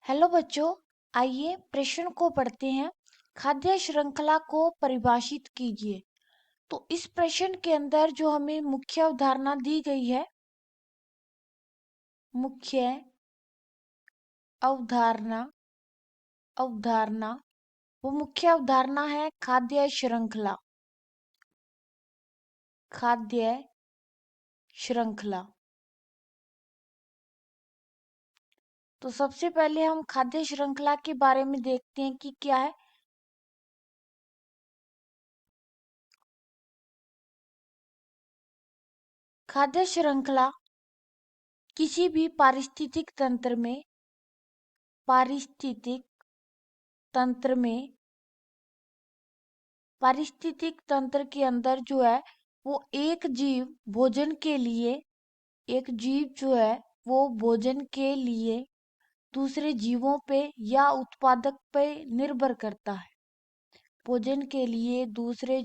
Hello बच्चों, आइए प्रश्न को पढ़ते हैं। खाद्य श्रृंखला को परिभाषित कीजिए। तो इस प्रश्न के अंदर जो हमें मुख्य अवधारणा दी गई है, मुख्य अवधारणा अवधारणा वो मुख्य अवधारणा है खाद्य श्रृंखला। खाद्य श्रृंखला। तो सबसे पहले हम खाद्य श्रृंखला के बारे में देखते हैं कि क्या है। खाद्य श्रृंखला किसी भी पारिस्थितिक तंत्र में पारिस्थितिक तंत्र के अंदर जो है वो एक जीव जो है वो भोजन के लिए दूसरे जीवों पे या उत्पादक पे निर्भर करता है। भोजन के लिए दूसरे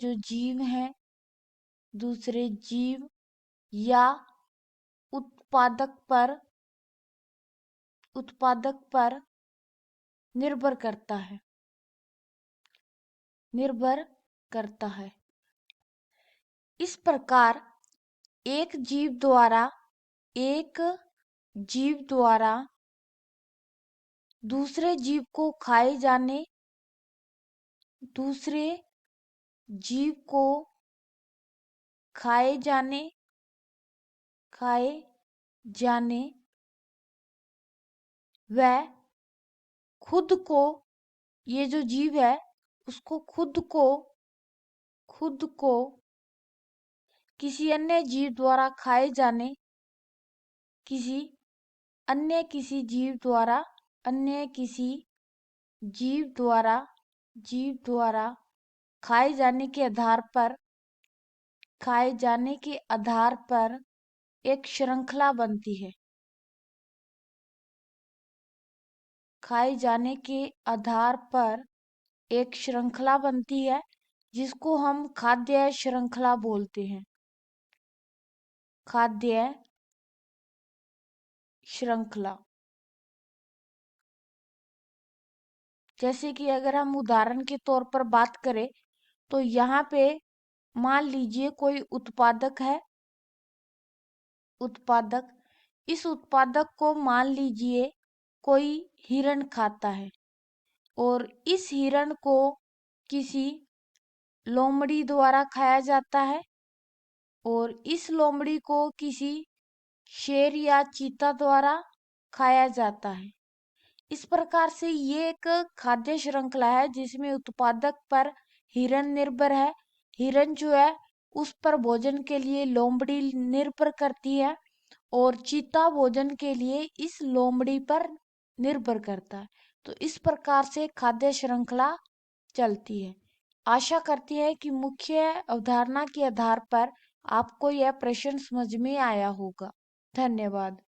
जीव या उत्पादक पर निर्भर करता है। इस प्रकार एक जीव द्वारा दूसरे जीव को खाए जाने व खुद को ये जो जीव है उसको खुद को किसी अन्य जीव द्वारा जीव द्वारा खाए जाने के आधार पर एक श्रृंखला बनती है। खाए जाने के आधार पर एक श्रृंखला बनती है जिसको हम खाद्य श्रृंखला बोलते हैं। खाद्य श्रृंखला। जैसे कि अगर हम उदाहरण के तौर पर बात करें तो यहाँ पे मान लीजिए कोई उत्पादक है। इस उत्पादक को मान लीजिए कोई हिरण खाता है और इस हिरण को किसी लोमड़ी द्वारा खाया जाता है और इस लोमड़ी को किसी शेर या चीता द्वारा खाया जाता है। इस प्रकार से ये एक खाद्य श्रृंखला है जिसमें उत्पादक पर हिरण निर्भर है। हिरण जो है उस पर भोजन के लिए लोमड़ी निर्भर करती है और चीता भोजन के लिए इस लोमड़ी पर निर्भर करता है। तो इस प्रकार से खाद्य श्रृंखला चलती है। आशा करती है कि मुख्य अवधारणा के आधार पर आपको यह प्रश्न समझ में आया होगा। धन्यवाद।